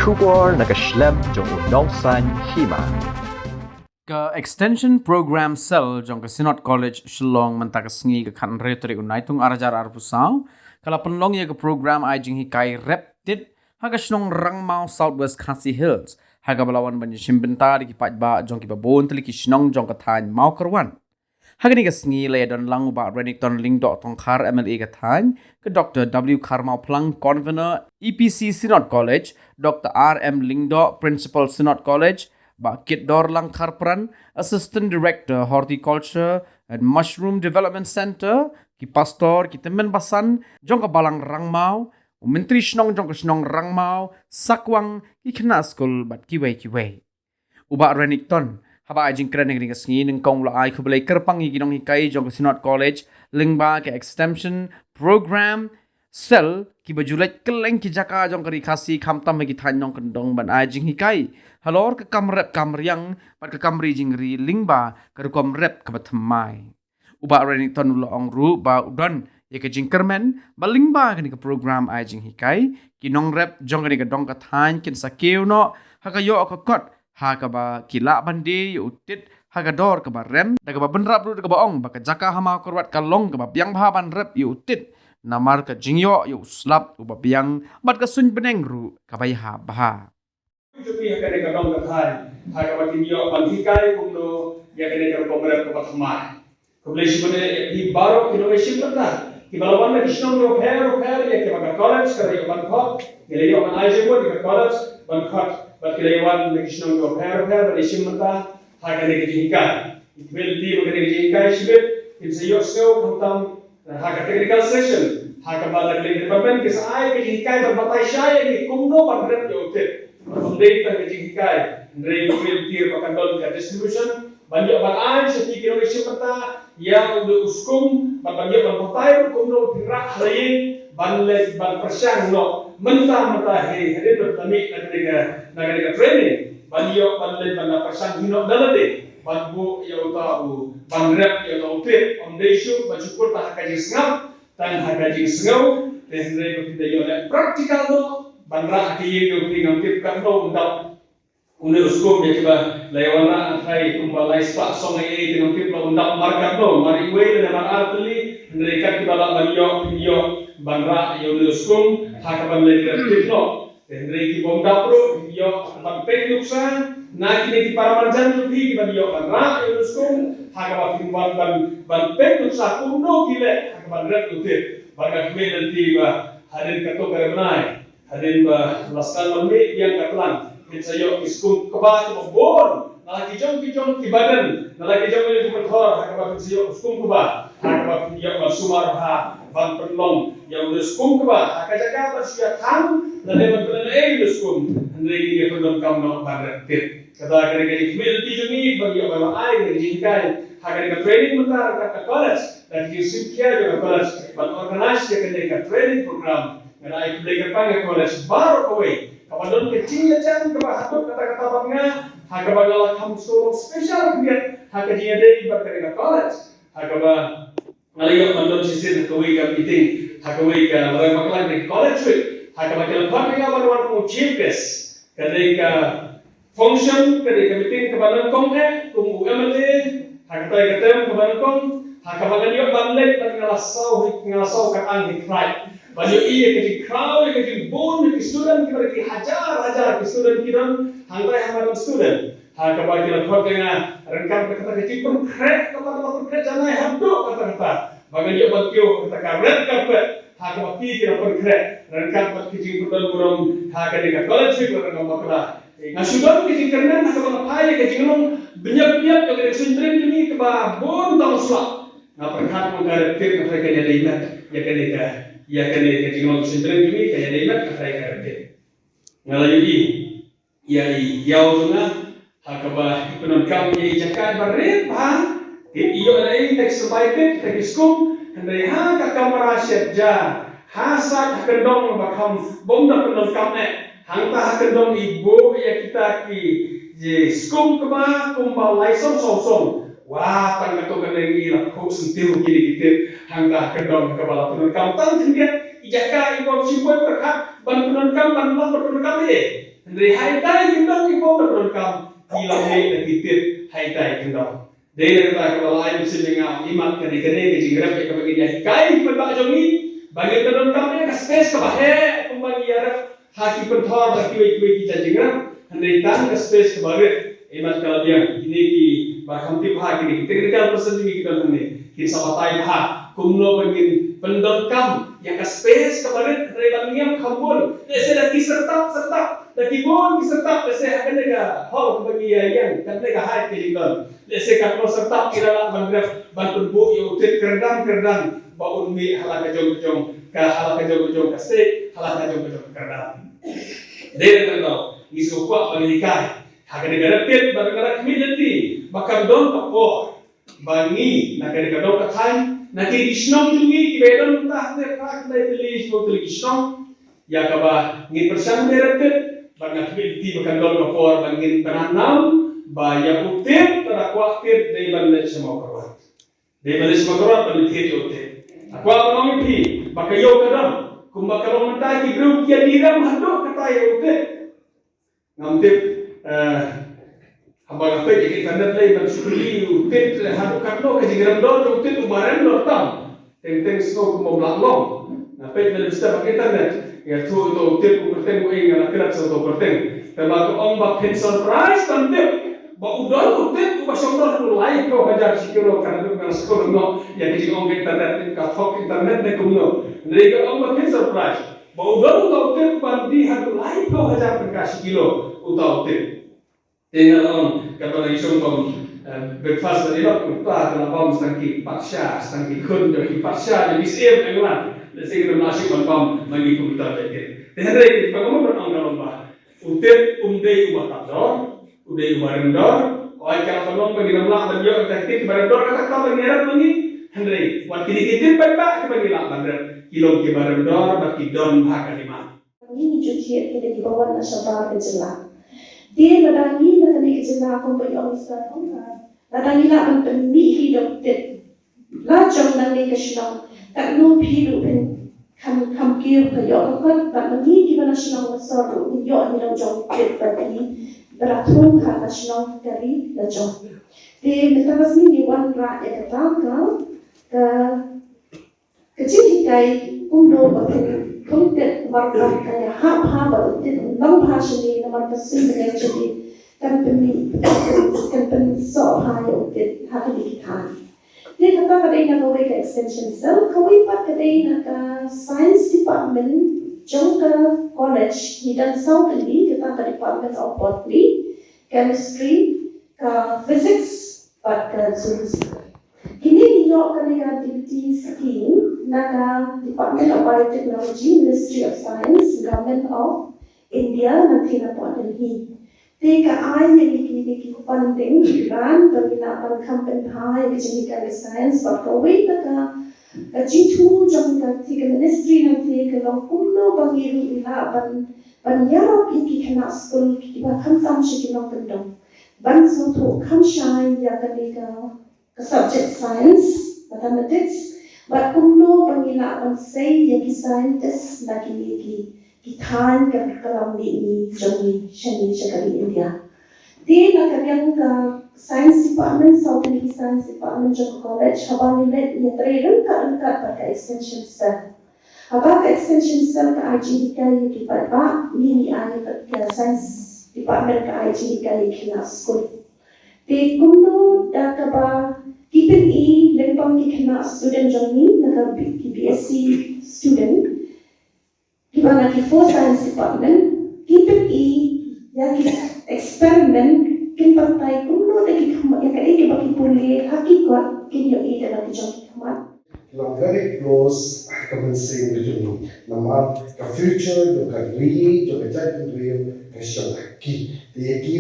Shubor nakaslem jong unongsan hima. Ka extension program cell jong ka Synod College Shillong mentakasngi ka kan retri unaitung arajar arpusau kala penlong ya ka program ai jing hikai reptit haga snong rangmau Southwest Khasi Hills haga balawan banyi shimbenta di kipat ba jong ki babon teli ki snong jong ka than mau kerwan haga ni ka sngi le don lang ba Renington Lingdo tong khar MLA ka than ke Dr. W Karmau Plang Convener EPC Synod College Dr. RM Lingdo Principal Synod College Bakit Dor Lang Karpran, Assistant Director Horticulture and Mushroom Development Center, ki Pastor, ki Temen Basan, jong ka Balang Rangmau, Menteri Snong jong ka Snong Rangmau, Sakwang, ki Kena School bat kiway. Uba Renington, haba ajing keren ng ngi ng kong laay kubalay kerpang iginong hikay jong ka Synod College, lingba ka Extension Program, Sel, ki bajulet keleng ki jaka jong ka rikasi kamtam hagi tanyong kendong ban ajing hikay, halor ke kamrep kamriang pat ke kamri jingri lingba ke kamrep ke batamai uba Renington ulo ongru ba udon ye ke jingkermen ba lingba ke program ai jing hikai ki nong rep jong ke dong ka than kin sakeu no ha ka yo ka kot ha ka ba kila bande yo utit ha ka dor ke ba rem da ka ba benrap ru ke ba ong ba ka jaka hama korwat ka long ke ba biang ban rep yo utit namar ke jingyo yo slap uba biang bat ka sun beneng ru ka ba ha ba Tapi akan ada dong katahan, hak apa tinggal pantikai kumdo, ya kan ada pemerintah kepatamai. Kemudian sebenarnya di baru innovation pernah, di balawan lagi senang repair ya kita college kerja bankot, nilai yang mana aja buat di college bankot, berkeliaran lagi senang repair dari sementara hak ada kejikan. Kemudian di kejikan sebab insya Allah tentang hak technical session, hak apa lagi department kisah kejikan berbatai saya di kumdo pemerintah jauh. Pembeli dan kejikai, dari mobil tir pakai dol ke distribution, banyak bahan seperti Indonesia peta yang udah uskum, banyak berbagai hukum no gerak lain, ban persang no mentah hari bertani negara training, banyak persang hino dalade, ban bu ya utahu, ban rep ya utahu tir, desu bersyukur tak kaji sengau, tan kaji sengau, dan dari bertindak praktikal no. Bandra hati yang kita ngintip kan tu untuk uskum ya coba lewana hai kumbalai spak song ini ngintip lo untuk market lo mari we dan artli mereka kita lah banyo bandra ya uskum hakaban lagi ngintip lo dan mereka bom dapro yo tempat yuksa nak ini di paramarjan lebih banyo bandra ya uskum hakaban ban yuksa kuno gile hakaban red ngintip bagai we nanti hadir ketok kerenai Hadin ba laskan mami yang katlan kinsayo iskum kaba bon nalaki jong kibadan nalaki jong ni kumathor hakaba kinsayo iskum kaba hakaba ya sumar ha ban penlong yang iskum kaba hakajaga bersia kan nale ban iskum handai ni pendom kam no barat tit kata kare community jungi bagi apa ai ni jingkai hakaga training mentar ka college dan kisimkia juga college ban organize ka training program dan aku belajar panggil college baru kawai. Kapan kecilnya jangan kebahagiaan kata-kata bangga. Hak bagalah kamu seorang spesial kemudian hak kecilnya dari berkerja college. Hak ngaliak mandor sisir kawai kam meeting. Hak kawai ka mulai makalan di college week. Hak bagalah bangga baruan kamu chiefess. Ketika function ketika meeting kebalan kongnya tunggu MLA. Hak kata ketemu kebalan kong. Hak bagalah dia balik dan ngalasau katang di right. Banyak ke crowd ke bon ke student ke hajar ke student kita hangrai student ha kabagi la khotena rengkam kata ke pun krek kata jana habdo kata bagan yo batyo kata red carpet ha kabagi kita pun krek rengkam ke pun burung ha ke college ke rengkam makla student ke kernan ha kabagi pai ke jinong banyak ke sentren ini ke bon tang slap na perkhat mo ka ke jadi ingat ya kene jinong sentren ini kayak debat kata ngalayu ya yau tuna hakaba penon kam ye jakan baret pa iyo lai tek sebaik tek iskum handai ha ka kamera syedja hasak kendong bakam bomda penon kam ne hangta kendong ibu ya kita ki je skum keba kumbal lai som wah tang to kendeng ila ko sentiu kini kita hangta kendong kebala penon kam tang jengke ijaka ibu simpan berhak ban penon kam ban penon kam Dari hai tai kendong ipo berkam hilang hai titit hai tai kendong. Dari kata kalau ai mesti dengar imat kene ke jingrap ke bagi dia kai pada jongi bagi kendong kami ke space ke bahe pembagi ya haki penthor bagi we kita jingrap handai tan ke space ke barit imat kalau dia ini ki berhamti bahag ini technical person ini kita hande ki sabatai bahag kumno bagi pendongkam yang ke space ke barit dari bangiam khambul dese lagi serta lagi bon serta dese akan dega hol bagi yang kan dega hai ke jingon dese kaplo serta kira bangrep bantun bu yo tit kerdang baun mi halaka jong ka halaka jong ka steak halaka jong kerdang dere tando isu kwa bagi kai haga negara tit bagara community bakam don kapor bangi nakade kadon ka thai naki isnom jungi kibedon tahte pak dai tulis mo tulis isnom ya kaba ngin persang derete bangat community bakam don kapor bangin penanam ba ya utir terakwak tir dai bandai semua kawan dai bandai semua kawan bandai utir akwa banong pi bakayo kadam kumbakalong mentaki grup ya diram hadok kata ya utir ngamtip hamba apa jadi internet lain dan sukuli utit hadok kadok ke jingram dor utit umaran dor tam teng snow kumo blaklong na pe na bisa pakai internet ya tu itu utit ukurteng ko inga nakilap sa to kurteng pero ong ba pencil prize tantip ba udon utit ba syongdor ko like ko hajar sikiro kana do kana skolo no ya di ong internet ka thok internet ne kumno nei ka ong ba pencil prize ba udon utit pandi hadu like ko hajar ka sikilo utit dengan on kapal isong kom breakfast tadi lah kita kalau bom stangki pasca stangki kun dari pasca jadi siap enggak lesing kita masih bom bagi kita betul. Dengan itu pengamu berangkat bah utet umdei ubah tabdor udei ubah rendor oi kalau penolong bagi namlah bagi aktif berendor kata kau bergerak bagi Henry waktu dikit pepa bagi lah bandar kilo ke berendor bagi don bahkan lima. Ini cuci kita di bawah nasional kejelas. Dia ladangi na kani kejena kung pa yung isa tongka. Ladangi la ang pemmi hidup dit. La jong nang ni kasinong tak no pilu pen kam kiyo ka yo kakot tak mangi di ba nasinong masoro ni yo ni lang jong dit bagi beratong ka nasinong kari la jong. Di metawas ni wan ra ya katangka ka kecil undo batin kuntet warna kaya hap batin lang pasini naman kasi jadi company so high utit hati kita. Dia kata kadai nak kawai ke extension cell kawai pat kadai nak science department jangka college ni dan Southly kita ke department of botany, chemistry, physics, pat ke zoology. Kini niyo kani activity scheme naka Department of Biotechnology, Ministry of Science, Government of India nanti na po Delhi. Teka ay nagkikiki funding ilan paginapan campaign high bicinical science pagkaway naka G2 jang ka tika ministry nanti ka lang kuno bangiru ila banyarap iki kana school iba kamsam siya kinong kendong. Banso to kamshay ya kanika subject science, mathematics, but kuno pangila say yaki scientist lagi kitan kalam ni jongi shani shakali India. Di nakabiyang science department, South Indian Science Department Joko College, habang nila iyatrayang ka pagka extension cell. Habang ka extension cell ka IGD ka yaki pa, nini ay ka science department ka IGD ka yaki na school. Di kuno dakaba Keeping lempang kena student journey naka BSc student kiba na ki for science department keeping yaki experiment kin pantay kuno dagi kama ya kai ke baki puli hakikat kin yo ida na journey kama Now very close commencing between nama ka future jo ka ri jo ka jai ri ka shaki the ki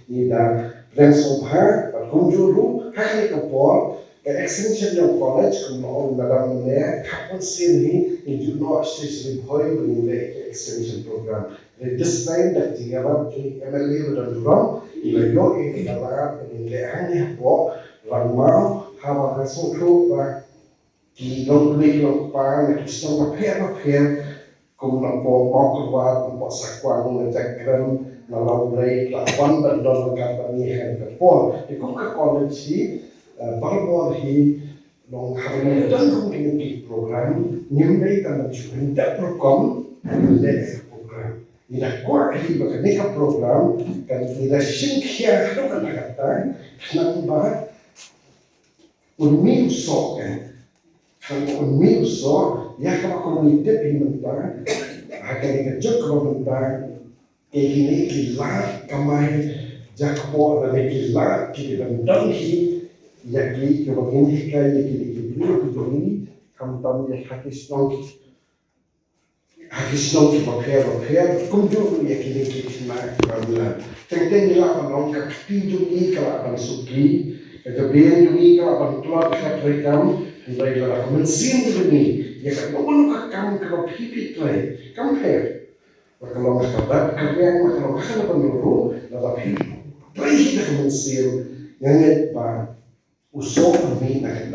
ni da plans of her but kunjuru Hai kapor ke extension yang college kumau nadam ne kapon sin ni do not station boy bring the extension program this time that the about MLA dan durang ila yo e kala in le hanya po ramau hawa kasutro ba ki dong klik lo pa na kisong pa kum na po mokrwa po sakwang na jakran na lawlay la wanda don ka ni hen ka po kum ka college hi barbor hi long hari dan kum ki program nyimdai ka na chuin da program le program ila kwa hi ba ka program kan ila shinkhya do ka na kata nang ba un so un so ya kama komunidad pimentar akan ikajak komentar ini kila kamai jakpo dan kila kita dan hi yaki kebagin hikai yaki dikibulu kuduni kamtam ya hakis nong kebakher kunjung yaki dikibulu kamla tengten nila panong kakpijungi kala pansuki kagabian jungi kala pantuat kakrekam Nilai lara mensin ini, ya kan mau kakam kalau pipi play, compare. Kalau makabat kalian kalau makan apa dulu, lara pipi play kita mensin, yang ba usok kami nak